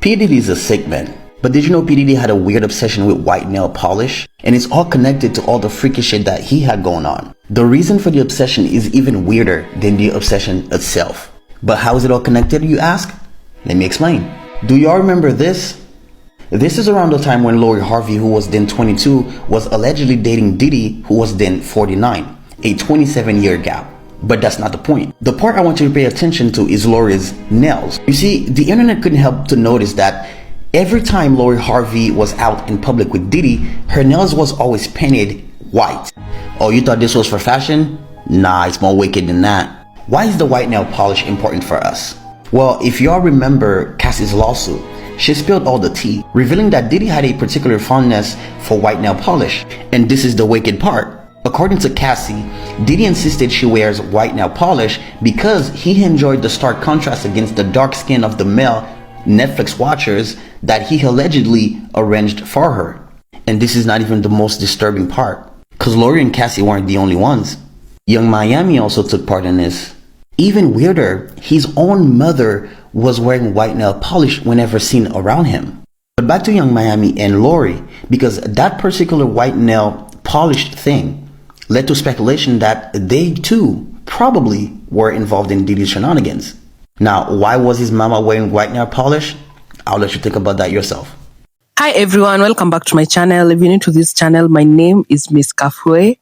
P. Diddy is a sick man. But did you know P. Diddy had a weird obsession with white nail polish? And it's all connected to all the freaky shit that he had going on. The reason for the obsession is even weirder than the obsession itself. But how is it all connected, you ask? Let me explain. Do y'all remember this? This is around the time when Lori Harvey, who was then 22, was allegedly dating Diddy, who was then 49. A 27-year gap. But that's not the point. The part I want you to pay attention to is Lori's nails. You see, the internet couldn't help to notice that every time Lori Harvey was out in public with Diddy, her nails was always painted white. Oh, you thought this was for fashion? Nah, it's more wicked than that. Why is the white nail polish important for us? Well, if y'all remember Cassie's lawsuit, she spilled all the tea, revealing that Diddy had a particular fondness for white nail polish. And this is the wicked part. According to Cassie, Diddy insisted she wears white nail polish because he enjoyed the stark contrast against the dark skin of the male Netflix watchers that he allegedly arranged for her. And this is not even the most disturbing part, because Lori and Cassie weren't the only ones. Young Miami also took part in this. Even weirder, his own mother was wearing white nail polish whenever seen around him. But back to Young Miami and Lori, because that particular white nail polished thing led to speculation that they too probably were involved in Diddy's shenanigans. Now, why was his mama wearing white nail polish? I'll let you think about that yourself. Hi everyone, welcome back to my channel. If you're new to this channel, my name is Miss Kafue,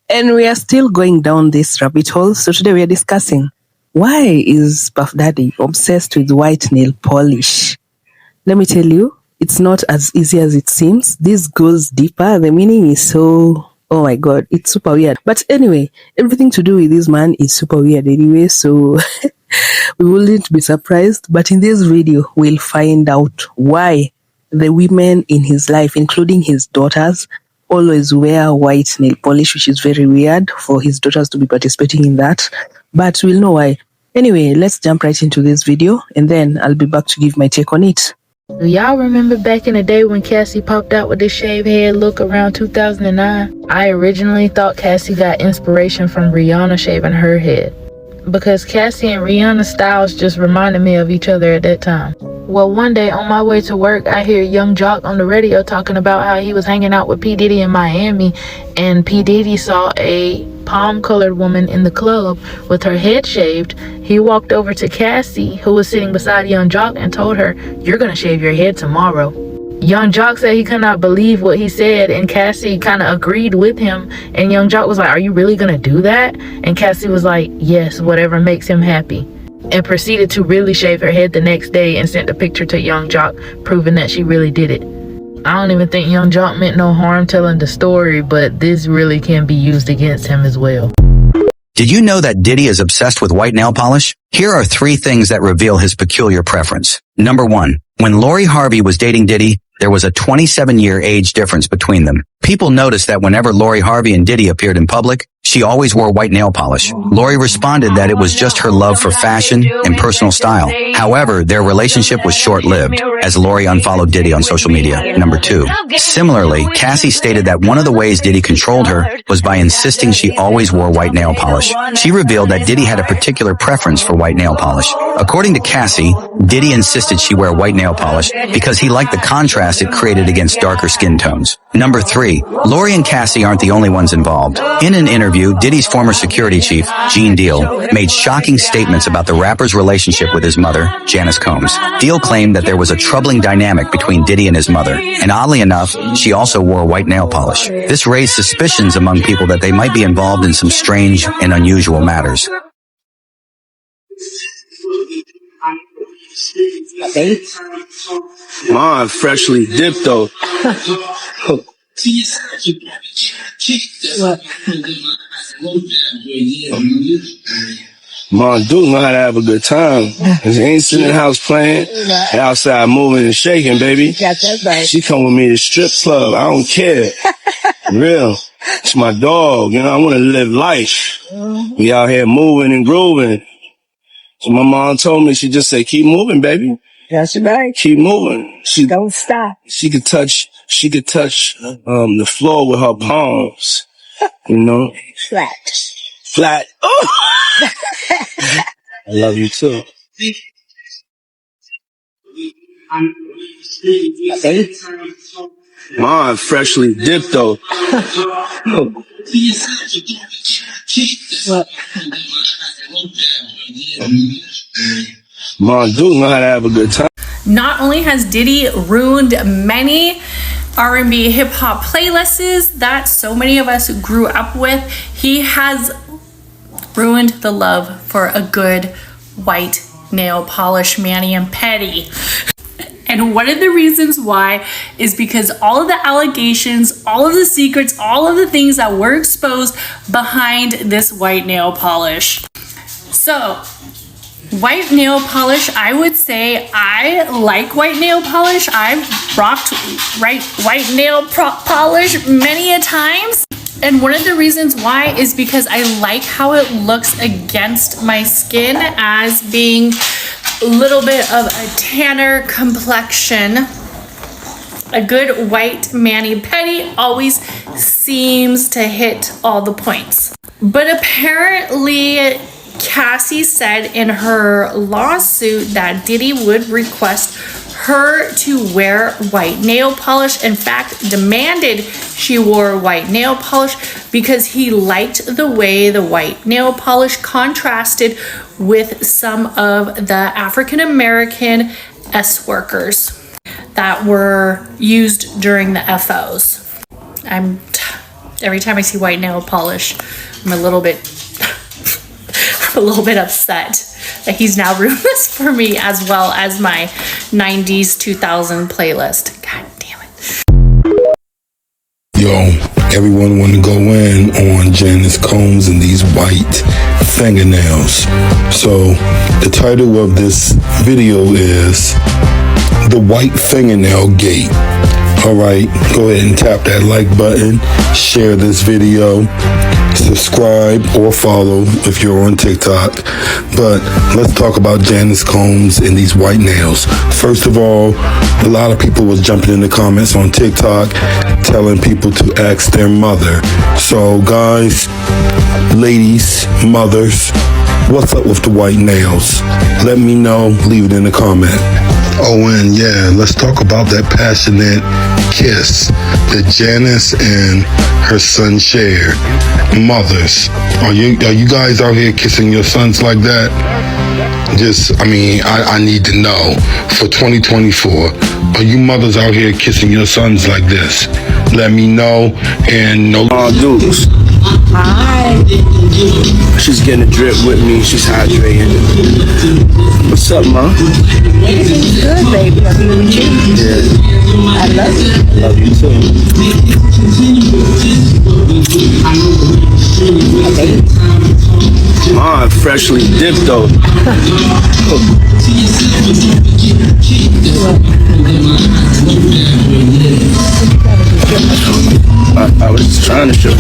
and we are still going down this rabbit hole. So today we are discussing, why is Puff Daddy obsessed with white nail polish? Let me tell you, it's not as easy as it seems. This goes deeper. The meaning is so... oh my god, it's super weird. But anyway, everything to do with this man is super weird anyway, so we wouldn't be surprised. But in this video, we'll find out why the women in his life, including his daughters, always wear white nail polish, which is very weird for his daughters to be participating in that. But we'll know why. Anyway, let's jump right into this video, and then I'll be back to give my take on it. Do y'all remember back in the day when Cassie popped out with this shaved head look around 2009? I originally thought Cassie got inspiration from Rihanna shaving her head, because Cassie and Rihanna's styles just reminded me of each other at that time. Well, one day on my way to work, I hear Young Jock on the radio talking about how he was hanging out with P. Diddy in Miami, and P. Diddy saw a palm-colored woman in the club with her head shaved. He walked over to Cassie, who was sitting beside Young Jock, and told her, "You're gonna shave your head tomorrow." Young Jock said he could not believe what he said, and Cassie kind of agreed with him. And Young Jock was like, "Are you really gonna do that?" And Cassie was like, "Yes, whatever makes him happy," and proceeded to really shave her head the next day and sent a picture to Young Jock proving that she really did it. I don't even think Young Jock meant no harm telling the story, but this really can be used against him as well. Did you know that Diddy is obsessed with white nail polish? Here are 3 things that reveal his peculiar preference. Number 1. When Lori Harvey was dating Diddy, there was a 27-year age difference between them. People noticed that whenever Lori Harvey and Diddy appeared in public, she always wore white nail polish. Lori responded that it was just her love for fashion and personal style. However, their relationship was short-lived, as Lori unfollowed Diddy on social media. Number 2. Similarly, Cassie stated that one of the ways Diddy controlled her was by insisting she always wore white nail polish. She revealed that Diddy had a particular preference for white nail polish. According to Cassie, Diddy insisted she wear white nail polish because he liked the contrast it created against darker skin tones. Number 3. Lori and Cassie aren't the only ones involved. In an interview, Diddy's former security chief, Gene Deal, made shocking statements about the rapper's relationship with his mother, Janice Combs. Deal claimed that there was a troubling dynamic between Diddy and his mother, and oddly enough, she also wore white nail polish. This raised suspicions among people that they might be involved in some strange and unusual matters. Mine freshly dipped though. What? Mom do know how to have a good time. She ain't sitting in the house playing. Outside moving and shaking, baby. That's right. She come with me to strip club. I don't care. Real. It's my dog. You know, I want to live life. We out here moving and grooving. So my mom told me, she just said, keep moving, baby. That's right. Keep moving. She Don't stop. She could touch the floor with her palms. You know? Flat. Oh! I love you too. Mine freshly dipped though. What? Mine do know how to have a good time. Not only has Diddy ruined many R&B hip hop playlists that so many of us grew up with, he has ruined the love for a good white nail polish mani and pedi. And one of the reasons why is because all of the allegations, all of the secrets, all of the things that were exposed behind this white nail polish. So, white nail polish, I would say I like white nail polish. I've rocked white nail polish many a times. And one of the reasons why is because I like how it looks against my skin as being a little bit of a tanner complexion. A good white mani-pedi always seems to hit all the points. But apparently, Cassie said in her lawsuit that Diddy would request her to wear white nail polish. In fact, demanded she wore white nail polish because he liked the way the white nail polish contrasted with some of the African American S workers that were used during the FOs. Every time I see white nail polish, I'm a little bit upset that he's now ruined this for me, as well as my 90s 2000 playlist. God damn it. Yo, everyone want to go in on Janice Combs and these white fingernails. So the title of this video is The White Fingernail Gate. Alright, go ahead and tap that like button, share this video, subscribe or follow if you're on TikTok. But let's talk about Janice Combs and these white nails. First of all, a lot of people was jumping in the comments on TikTok telling people to ask their mother. So guys, ladies, mothers, what's up with the white nails? Let me know, leave it in the comment. Oh, and yeah, let's talk about that passionate kiss that Janice and her son shared. Mothers, are you guys out here kissing your sons like that? I need to know for 2024, are you mothers out here kissing your sons like this? Let me know. And no Dudes. Hi. She's getting a drip with me. She's hydrating. What's up, Mom? Everything's good, baby. I'll be with you. Yeah. I love you. Love you too. Mine freshly dipped though. I was just trying to show you.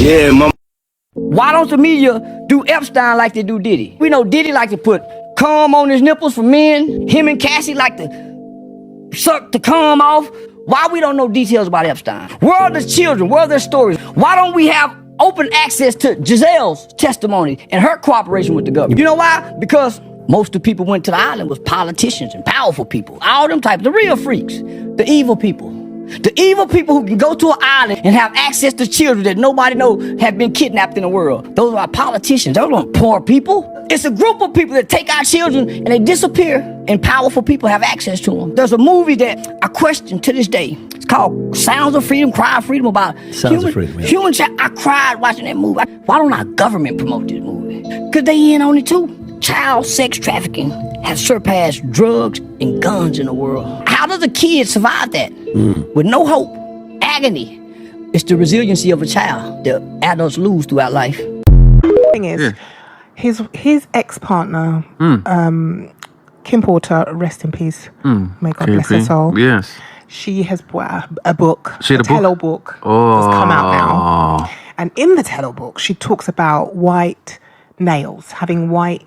Yeah, Mom. Why don't the media do Epstein like they do Diddy? We know Diddy like to put cum on his nipples for men. Him and Cassie like to suck the cum off. Why we don't know details about Epstein? Where are the children? Where are their stories? Why don't we have open access to Giselle's testimony and her cooperation with the government? You know why? Because most of the people went to the island was politicians and powerful people. All them types, the real freaks, the evil people. The evil people who can go to an island and have access to children that nobody knows have been kidnapped in the world. Those are politicians. Those aren't poor people. It's a group of people that take our children and they disappear, and powerful people have access to them. There's a movie that I question to this day. It's called Sounds of Freedom, Cry of Freedom, about Sounds of Freedom, yeah. human child. I cried watching that movie. Why don't our government promote this movie? Because they in on it too. Child sex trafficking has surpassed drugs and guns in the world. How does a kid survive that? With no hope, agony? It's the resiliency of a child that adults lose throughout life. Thing is, his ex-partner, Kim Porter, rest in peace. May God bless her soul. Yes. She has brought a book, She had a book? Tello book. Has come out now. And in the Tello book, she talks about white nails, having white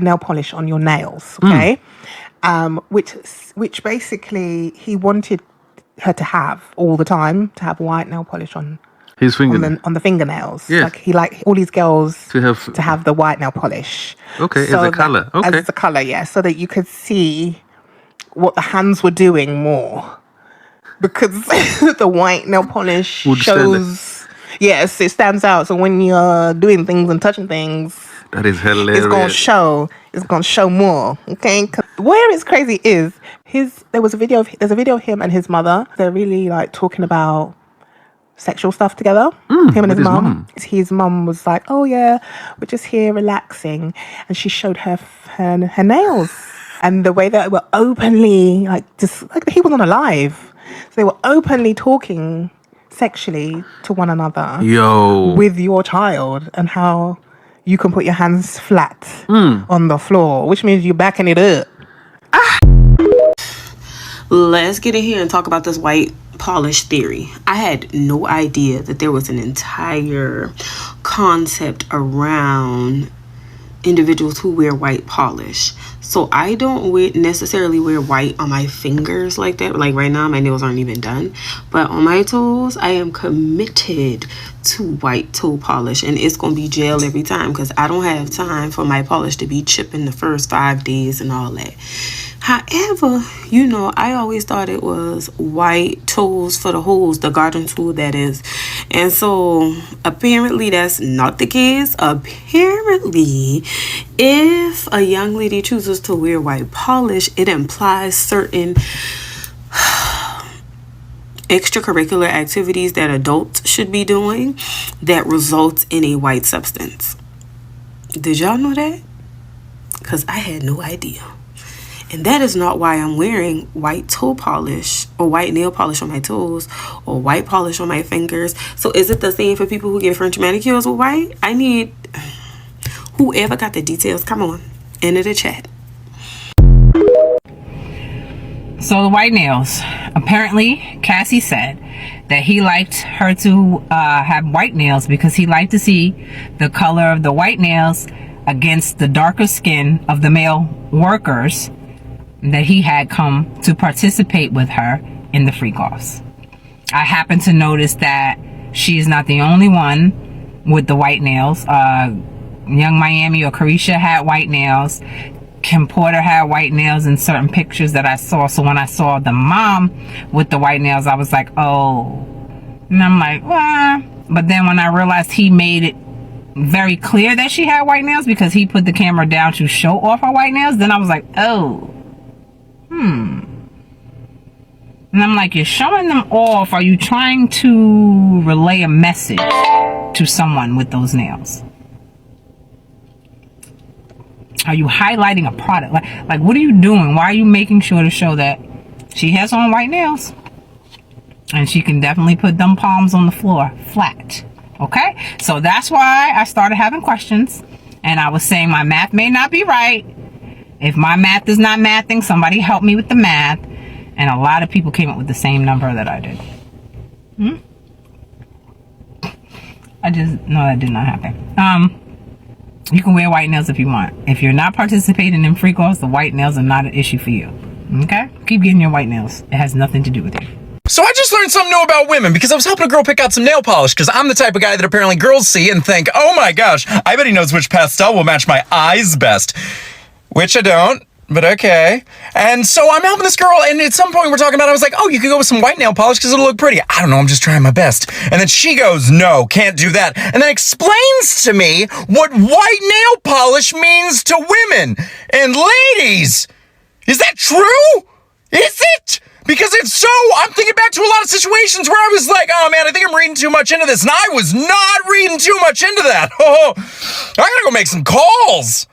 nail polish on your nails, okay? Which basically he wanted her to have all the time, to have white nail polish on His fingernails. On the fingernails. Yes. Like he all these girls To have the white nail polish. Okay, So as a color. Okay. As a color, yeah. So that you could see what the hands were doing more. Because the white nail polish shows... Yes, it stands out. So when you're doing things and touching things... That is hilarious. It's gonna show more. Okay. Where it's crazy is there's a video of him and his mother. They're really like talking about sexual stuff together. Him and his mum. His mum was like, "Oh yeah, we're just here relaxing," and she showed her nails and the way that they were openly like he was on a live, so they were openly talking sexually to one another. With your child and how. You can put your hands flat on the floor, which means you're backing it up. Let's get in here and talk about this white polish theory. I had no idea that there was an entire concept around individuals who wear white polish. So I don't necessarily wear white on my fingers like that. Like right now, my nails aren't even done. But on my toes, I am committed to white toe polish. And it's going to be gel every time because I don't have time for my polish to be chipping the first 5 days and all that. However, I always thought it was white toes for the holes, the garden tool that is. And so apparently that's not the case. Apparently, if a young lady chooses to wear white polish, it implies certain extracurricular activities that adults should be doing that results in a white substance. Did y'all know that? Because I had no idea. And that is not why I'm wearing white toe polish or white nail polish on my toes or white polish on my fingers. So is it the same for people who get French manicures with white? I need whoever got the details, come on, into the chat. So the white nails. Apparently, Cassie said that he liked her to have white nails because he liked to see the color of the white nails against the darker skin of the male workers that he had come to participate with her in the freak-offs. I happen to notice that she is not the only one with the white nails. Young Miami or Carisha had white nails. Kim Porter had white nails in certain pictures that I saw. So when I saw the mom with the white nails, I was like, oh. And I'm like, well. But then when I realized he made it very clear that she had white nails because he put the camera down to show off her white nails, then I was like, oh. And I'm like, you're showing them off. Are you trying to relay a message to someone with those nails? Are you highlighting a product? Like what are you doing? Why are you making sure to show that she has on white nails? And she can definitely put them palms on the floor flat. Okay? So that's why I started having questions. And I was saying my math may not be right. If my math is not mathing, somebody help me with the math. And a lot of people came up with the same number that I did. I just know that did not happen. You can wear white nails if you want. If you're not participating in freak-offs, the white nails are not an issue for you. Okay? Keep getting your white nails. It has nothing to do with you. So I just learned something new about women because I was helping a girl pick out some nail polish because I'm the type of guy that apparently girls see and think, oh my gosh, I bet he knows which pastel will match my eyes best. Which I don't, but okay. And so I'm helping this girl, and at some point we're talking about, I was like, oh, you could go with some white nail polish because it'll look pretty. I don't know, I'm just trying my best. And then she goes, no, can't do that. And then explains to me what white nail polish means to women. And ladies, is that true? Is it? Because if so, I'm thinking back to a lot of situations where I was like, oh man, I think I'm reading too much into this. And I was not reading too much into that. Oh, I gotta go make some calls.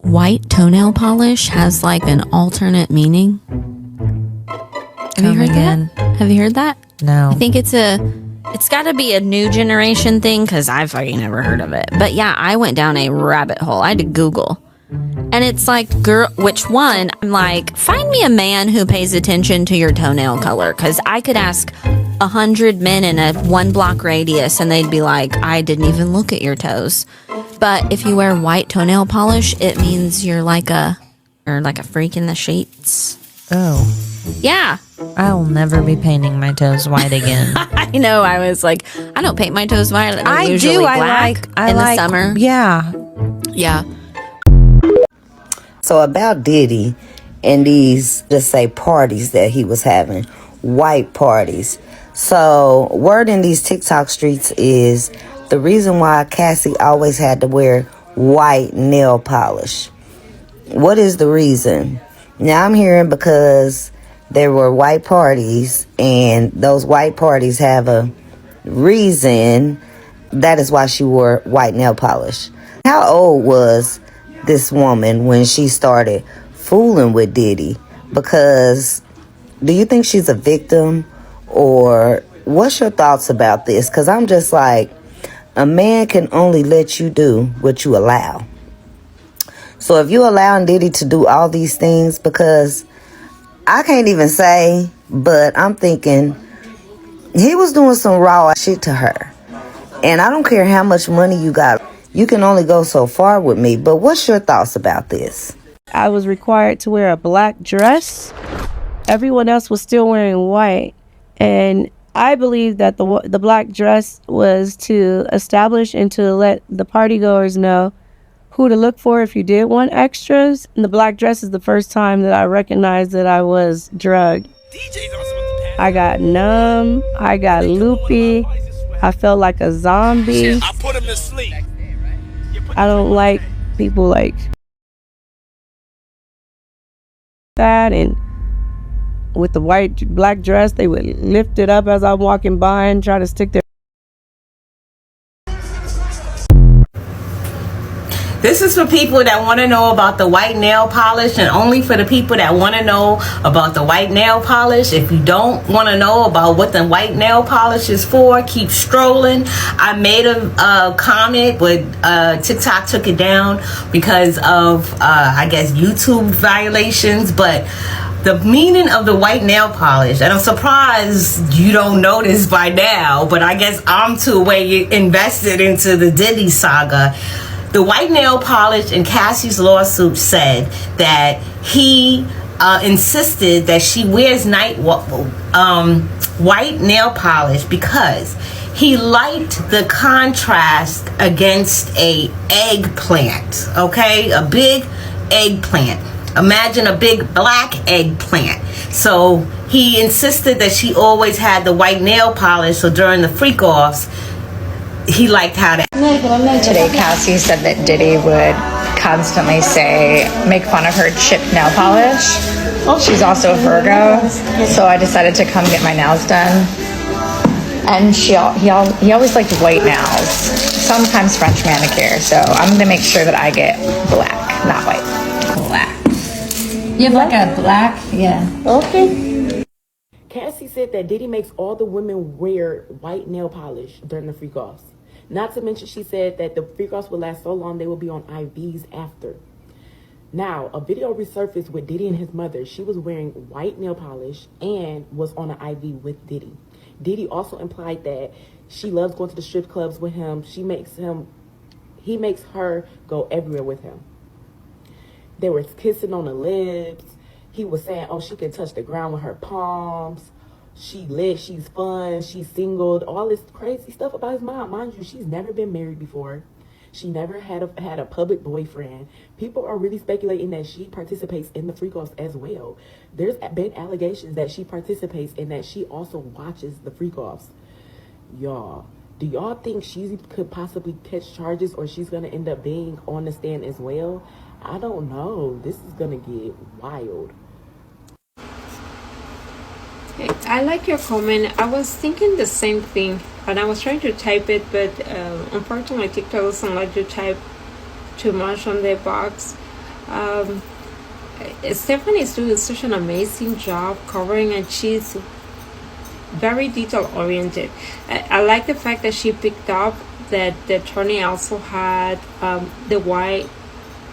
White toenail polish has like an alternate meaning. Have you heard that? Have you heard that? No. I think it's got to be a new generation thing because I've fucking never heard of it. But yeah, I went down a rabbit hole. I had to Google. And it's like, girl, which one? I'm like, find me a man who pays attention to your toenail color. Because I could ask 100 men in a 1 block radius and they'd be like, I didn't even look at your toes. But if you wear white toenail polish, it means you're like a freak in the sheets. Oh. Yeah. I'll never be painting my toes white again. I know. I was like, I don't paint my toes violet. They're I usually do. black I in like the summer. Yeah. Yeah. So about Diddy and these, just say, parties that he was having, white parties. So word in these TikTok streets is the reason why Cassie always had to wear white nail polish. What is the reason? Now I'm hearing because there were white parties, and those white parties have a reason. That is why she wore white nail polish. How old was this woman when she started fooling with Diddy? Because do you think she's a victim, or what's your thoughts about this? Because I'm just like, a man can only let you do what you allow. So if you allowing Diddy to do all these things, because I can't even say, but I'm thinking he was doing some raw shit to her. And I don't care how much money you got. You can only go so far with me. But what's your thoughts about this? I was required to wear a black dress. Everyone else was still wearing white. And I believe that the black dress was to establish and to let the partygoers know who to look for if you did want extras. And the black dress is the first time that I recognized that I was drugged. I got numb. I got loopy. I felt like a zombie. I put him to sleep. I don't like people like that. And with the black dress, they would lift it up as I'm walking by and try to stick their... This is for people that want to know about the white nail polish, and only for the people that want to know about the white nail polish. If you don't want to know about what the white nail polish is for, keep strolling. I made a comment, but TikTok took it down because of, I guess, YouTube violations. But the meaning of the white nail polish, and I'm surprised you don't know this by now, but I guess I'm too way invested into the Diddy saga. The white nail polish in Cassie's lawsuit said that he insisted that she wears white nail polish because he liked the contrast against a eggplant, okay? A big eggplant. Imagine a big black eggplant. So he insisted that she always had the white nail polish, so during the freak-offs, he liked how that. Today, Cassie said that Diddy would constantly make fun of her chipped nail polish. She's also a Virgo, so I decided to come get my nails done. And he always liked white nails, sometimes French manicure. So I'm gonna make sure that I get black, not white. Black. You have like a black? Yeah. Okay. Cassie said that Diddy makes all the women wear white nail polish during the freak-offs. Not to mention, she said that the freak-offs will last so long they will be on IVs after. Now, a video resurfaced with Diddy and his mother. She was wearing white nail polish and was on an IV with Diddy. Diddy also implied that she loves going to the strip clubs with him. He makes her go everywhere with him. They were kissing on the lips. He was saying, oh, she can touch the ground with her palms. She lit, she's fun, she's single, all this crazy stuff about his mom. Mind you, she's never been married before. She never had a public boyfriend. People are really speculating that she participates in the freak-offs as well. There's been allegations that she participates and that she also watches the freak-offs. Y'all, do y'all think she could possibly catch charges, or she's going to end up being on the stand as well? I don't know. This is going to get wild. I like your comment. I was thinking the same thing, and I was trying to type it, but unfortunately TikTok doesn't let you type too much on the box. Stephanie is doing such an amazing job covering, and she's very detail oriented. I like the fact that she picked up that the attorney also had the white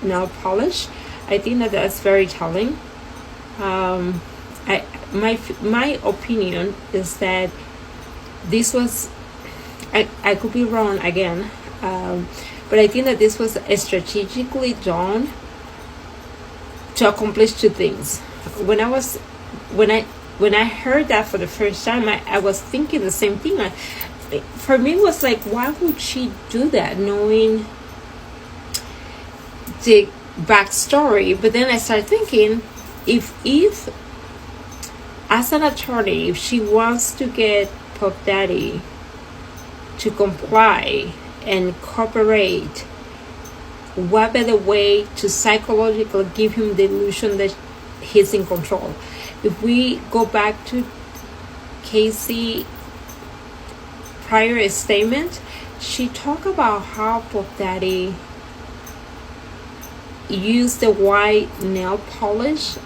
nail polish. I think that that's very telling. My opinion is that this was, I could be wrong again, but I think that this was strategically done to accomplish two things. When I was when I heard that for the first time, I was thinking the same thing. For me, it was like, why would she do that, knowing the backstory? But then I started thinking, if as an attorney, if she wants to get Puff Daddy to comply and cooperate, what better way to psychologically give him the illusion that he's in control? If we go back to Casey prior statement, she talked about how Puff Daddy used the white nail polish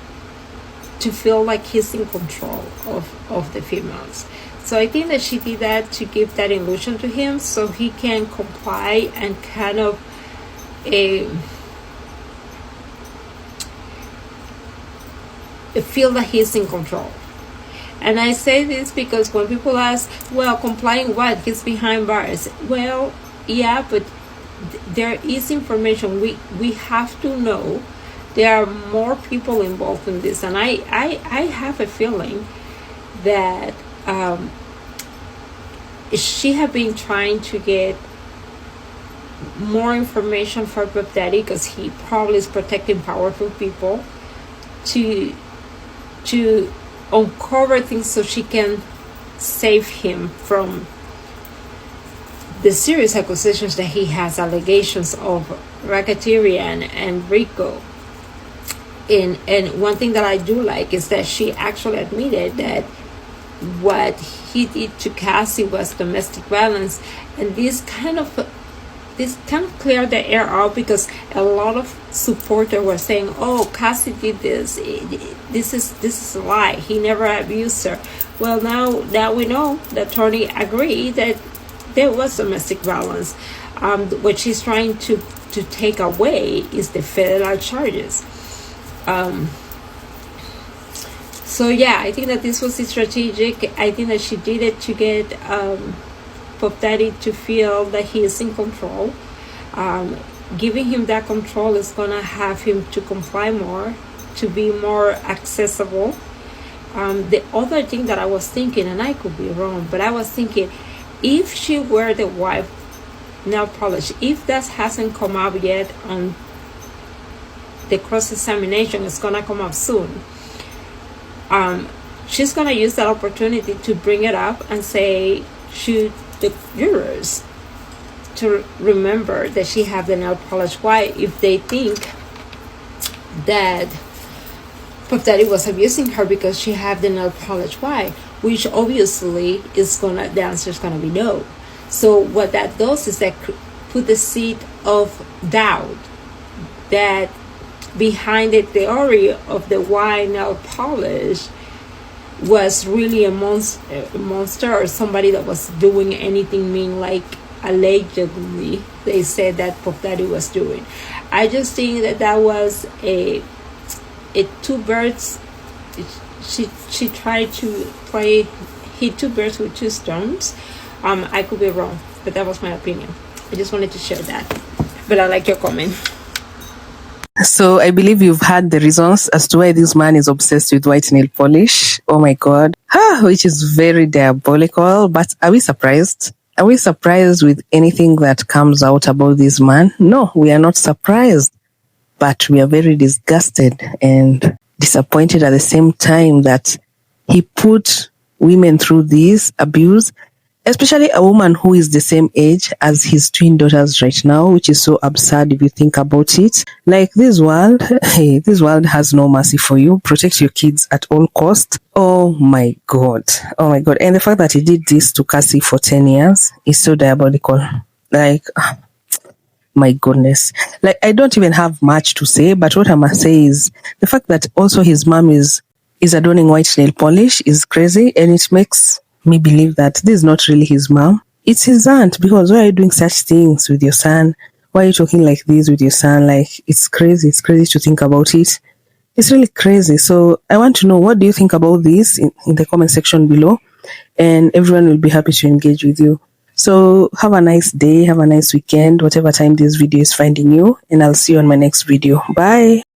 to feel like he's in control of the females. So I think that she did that to give that illusion to him so he can comply and kind of feel that he's in control. And I say this because when people ask, well, complying what? He's behind bars. Well, yeah, but there is information. We have to know there are more people involved in this. And I have a feeling that she had been trying to get more information for Puff Daddy, because he probably is protecting powerful people, to uncover things so she can save him from the serious accusations that he has, allegations of racketeering and RICO. And one thing that I do like is that she actually admitted that what he did to Cassie was domestic violence, and this kind of cleared the air out, because a lot of supporters were saying, "Oh, Cassie did this. This is a lie. He never abused her." Well, now we know the attorney agreed that there was domestic violence. What she's trying to take away is the federal charges. So yeah, I think that this was strategic. I think that she did it to get Puff Daddy to feel that he is in control. Giving him that control is gonna have him to comply more, to be more accessible. The other thing that I was thinking, and I could be wrong, but I was thinking, if she were the white nail polish, if that hasn't come up yet on the cross-examination, it's gonna come up soon. She's gonna use that opportunity to bring it up and say to the jurors to remember that she have the nail polish white if they think that Puff Daddy was abusing her because she have the nail polish white, which obviously the answer is gonna be no. So what that does is that put the seed of doubt that behind the theory of the white nail polish was really a monster or somebody that was doing anything mean, like allegedly they said that Puff Daddy was doing. I just think that was a two birds. She tried to hit two birds with two stones. I could be wrong, but that was my opinion. I just wanted to share that. But I like your comment. So I believe you've heard the reasons as to why this man is obsessed with white nail polish. Oh my God. Which is very diabolical. But are we surprised? Are we surprised with anything that comes out about this man? No, we are not surprised. But we are very disgusted and disappointed at the same time that he put women through this abuse, especially a woman who is the same age as his twin daughters right now, which is so absurd if you think about it. Like, this world has no mercy for you. Protect your kids at all costs. Oh my God. Oh my God. And the fact that he did this to Cassie for 10 years is so diabolical. Like, my goodness. Like, I don't even have much to say, but what I must say is the fact that also his mom is adorning white nail polish is crazy, and it makes me believe that this is not really his mom. It's his aunt, because why are you doing such things with your son? Why are you talking like this with your son? Like, it's crazy. It's crazy to think about it. It's really crazy. So I want to know, what do you think about this in the comment section below? And everyone will be happy to engage with you. So have a nice day. Have a nice weekend, whatever time this video is finding you. And I'll see you on my next video. Bye.